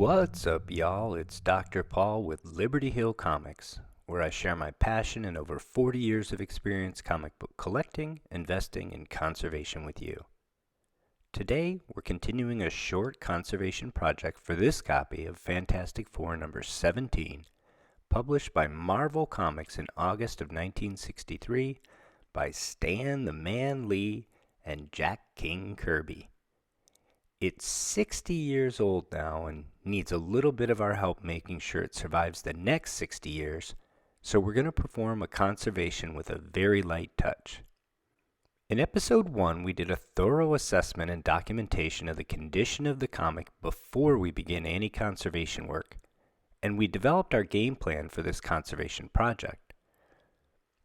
What's up, y'all? It's Dr. Paul with Liberty Hill Comics, where I share my passion and over 40 years of experience comic book collecting, investing, and conservation with you. Today, we're continuing a short conservation project for this copy of Fantastic Four number 17, published by Marvel Comics in August of 1963 by Stan the Man Lee and Jack King Kirby. It's 60 years old now and needs a little bit of our help making sure it survives the next 60 years, so we're going to perform a conservation with a very light touch. In episode 1, we did a thorough assessment and documentation of the condition of the comic before we began any conservation work, and we developed our game plan for this conservation project.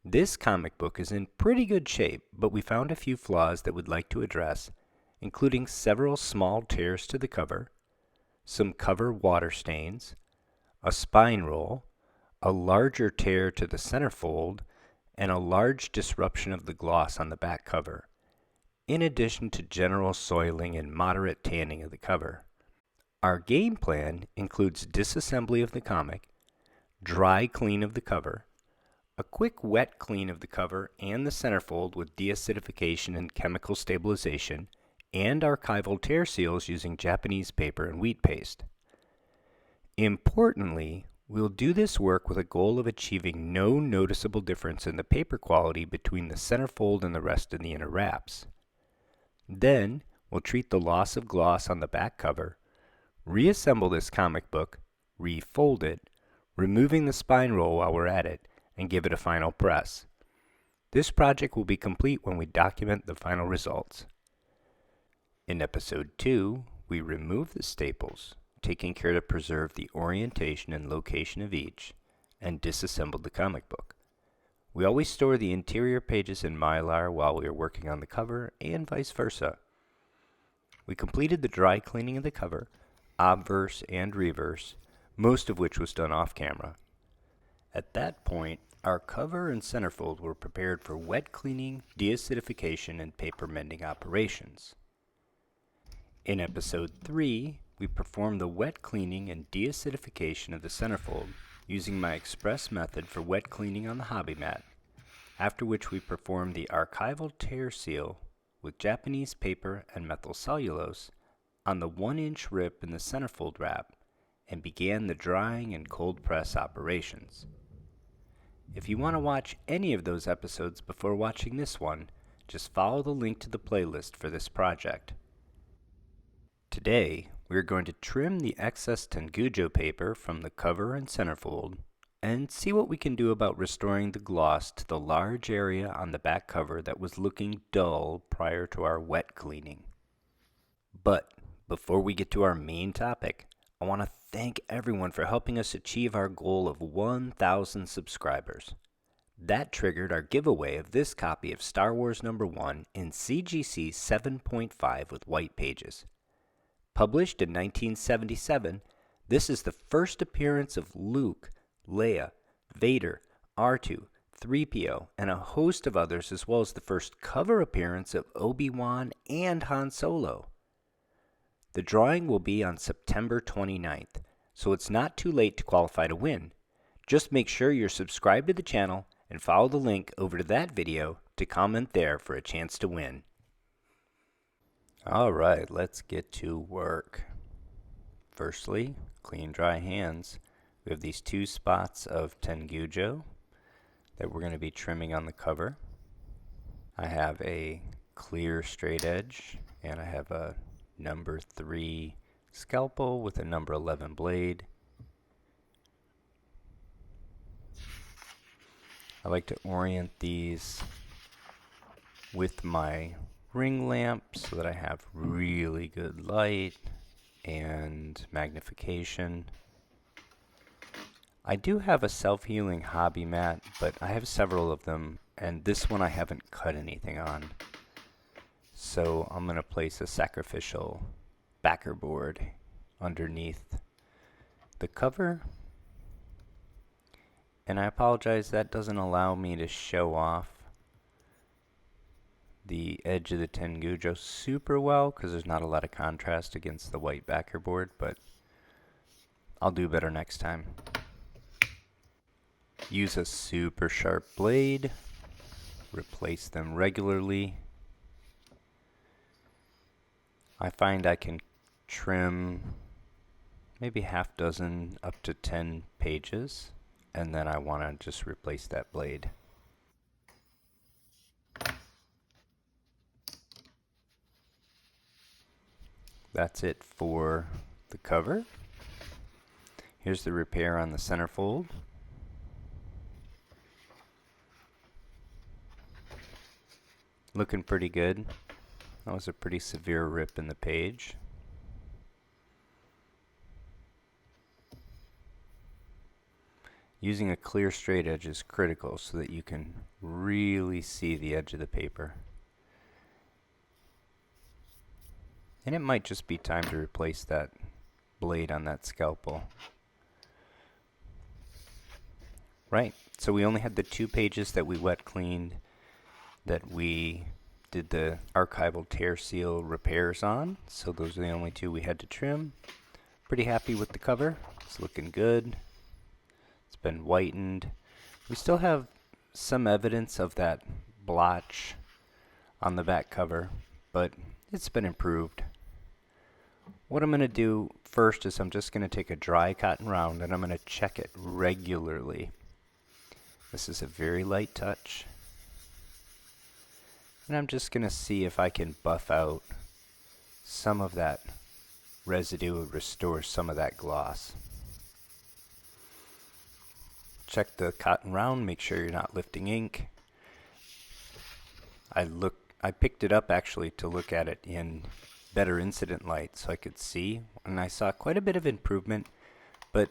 This comic book is in pretty good shape, but we found a few flaws that we'd like to address, including several small tears to the cover, some cover water stains, a spine roll, a larger tear to the centerfold, and a large disruption of the gloss on the back cover, in addition to general soiling and moderate tanning of the cover. Our game plan includes disassembly of the comic, dry clean of the cover, a quick wet clean of the cover and the centerfold with deacidification and chemical stabilization, and archival tear seals using Japanese paper and wheat paste. Importantly, we'll do this work with a goal of achieving no noticeable difference in the paper quality between the centerfold and the rest of the inner wraps. Then, we'll treat the loss of gloss on the back cover, reassemble this comic book, refold it, removing the spine roll while we're at it, and give it a final press. This project will be complete when we document the final results. In episode 2, we remove the staples, taking care to preserve the orientation and location of each, and disassembled the comic book. We always store the interior pages in Mylar while we are working on the cover, and vice versa. We completed the dry cleaning of the cover, obverse and reverse, most of which was done off camera. At that point, our cover and centerfold were prepared for wet cleaning, deacidification, and paper mending operations. In episode 3, we performed the wet cleaning and deacidification of the centerfold using my express method for wet cleaning on the hobby mat, after which we performed the archival tear seal with Japanese paper and methyl cellulose on the 1-inch rip in the centerfold wrap and began the drying and cold press operations. If you want to watch any of those episodes before watching this one, just follow the link to the playlist for this project. Today, we are going to trim the excess tengujo paper from the cover and centerfold and see what we can do about restoring the gloss to the large area on the back cover that was looking dull prior to our wet cleaning. But before we get to our main topic, I want to thank everyone for helping us achieve our goal of 1,000 subscribers. That triggered our giveaway of this copy of Star Wars No. 1 in CGC 7.5 with white pages. Published in 1977, this is the first appearance of Luke, Leia, Vader, R2, 3PO, and a host of others, as well as the first cover appearance of Obi-Wan and Han Solo. The drawing will be on September 29th, so it's not too late to qualify to win. Just make sure you're subscribed to the channel and follow the link over to that video to comment there for a chance to win. Alright, let's get to work. Firstly, clean dry hands. We have these 2 spots of tengujo that we're going to be trimming on the cover. I have a clear straight edge, and I have a number 3 scalpel with a number 11 blade. I like to orient these with my ring lamp so that I have really good light and magnification. I do have a self-healing hobby mat, but I have several of them, and this one I haven't cut anything on. So I'm going to place a sacrificial backer board underneath the cover. And I apologize, that doesn't allow me to show off the edge of the tengujo super well because there's not a lot of contrast against the white backer board, but I'll do better next time. Use a super sharp blade. Replace them regularly. I find I can trim maybe half dozen up to 10 pages, and then I want to just replace that blade. That's it for the cover. Here's the repair on the centerfold. Looking pretty good. That was a pretty severe rip in the page. Using a clear straight edge is critical so that you can really see the edge of the paper. And it might just be time to replace that blade on that scalpel. Right, so we only had the 2 pages that we wet cleaned that we did the archival tear seal repairs on. So those are the only 2 we had to trim. Pretty happy with the cover. It's looking good. It's been whitened. We still have some evidence of that blotch on the back cover, but it's been improved. What I'm going to do first is I'm just going to take a dry cotton round and I'm going to check it regularly. This is a very light touch. And I'm just going to see if I can buff out some of that residue and restore some of that gloss. Check the cotton round, make sure you're not lifting ink. I picked it up actually to look at it in better incident light so I could see, and I saw quite a bit of improvement, but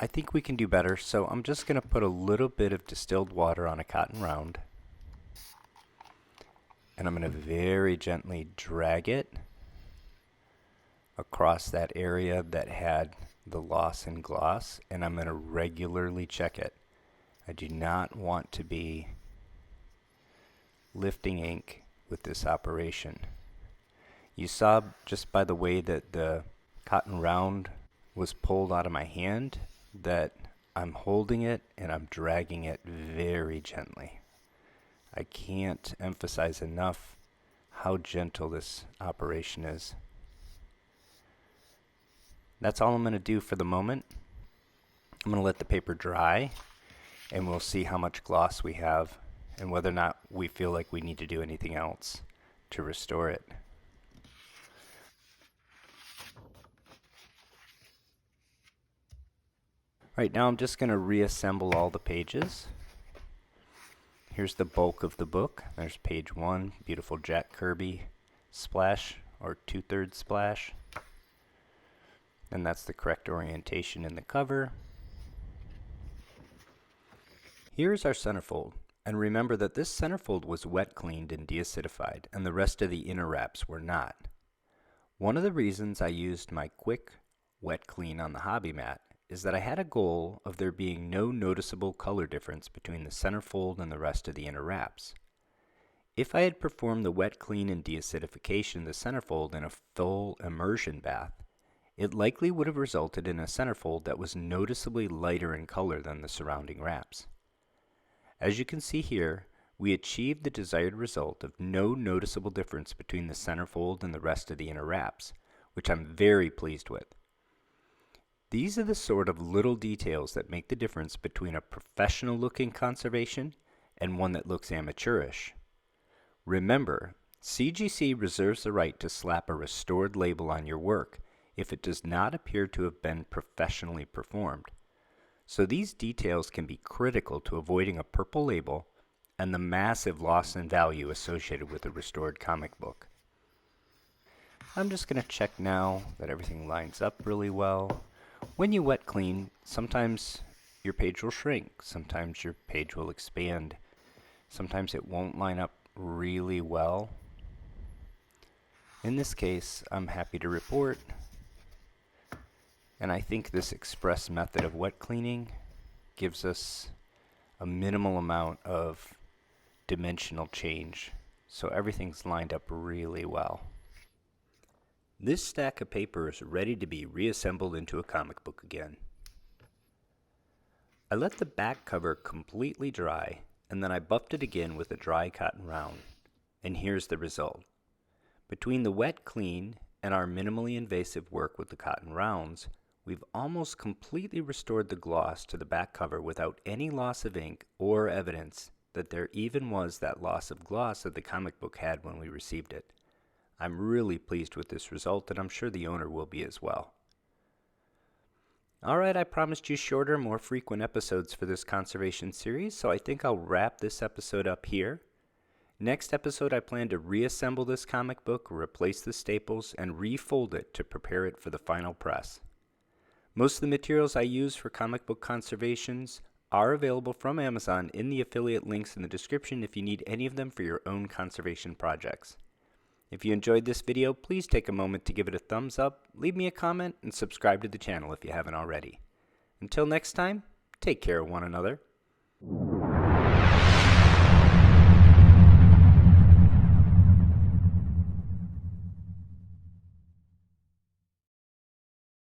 I think we can do better, so I'm just going to put a little bit of distilled water on a cotton round. And I'm going to very gently drag it across that area that had the loss in gloss, and I'm going to regularly check it. I do not want to be lifting ink with this operation. You saw just by the way that the cotton round was pulled out of my hand that I'm holding it and I'm dragging it very gently. I can't emphasize enough how gentle this operation is. That's all I'm going to do for the moment. I'm going to let the paper dry and we'll see how much gloss we have and whether or not we feel like we need to do anything else to restore it. Right now I'm just going to reassemble all the pages. Here's the bulk of the book. There's page 1, beautiful Jack Kirby splash or 2/3 splash. And that's the correct orientation in the cover. Here's our centerfold. And remember that this centerfold was wet cleaned and deacidified, and the rest of the inner wraps were not. One of the reasons I used my quick wet clean on the hobby mat is that I had a goal of there being no noticeable color difference between the centerfold and the rest of the inner wraps. If I had performed the wet clean and deacidification of the centerfold in a full immersion bath, it likely would have resulted in a centerfold that was noticeably lighter in color than the surrounding wraps. As you can see here, we achieved the desired result of no noticeable difference between the centerfold and the rest of the inner wraps, which I'm very pleased with. These are the sort of little details that make the difference between a professional looking conservation and one that looks amateurish. Remember, CGC reserves the right to slap a restored label on your work if it does not appear to have been professionally performed. So these details can be critical to avoiding a purple label and the massive loss in value associated with a restored comic book. I'm just going to check now that everything lines up really well. When you wet clean, sometimes your page will shrink, sometimes your page will expand, sometimes it won't line up really well. In this case, I'm happy to report, and I think this express method of wet cleaning gives us a minimal amount of dimensional change, so everything's lined up really well. This stack of paper is ready to be reassembled into a comic book again. I let the back cover completely dry, and then I buffed it again with a dry cotton round. And here's the result. Between the wet clean and our minimally invasive work with the cotton rounds, we've almost completely restored the gloss to the back cover without any loss of ink or evidence that there even was that loss of gloss that the comic book had when we received it. I'm really pleased with this result, and I'm sure the owner will be as well. Alright, I promised you shorter, more frequent episodes for this conservation series, so I think I'll wrap this episode up here. Next episode, I plan to reassemble this comic book, replace the staples, and refold it to prepare it for the final press. Most of the materials I use for comic book conservations are available from Amazon in the affiliate links in the description if you need any of them for your own conservation projects. If you enjoyed this video, please take a moment to give it a thumbs up, leave me a comment, and subscribe to the channel if you haven't already. Until next time, take care of one another.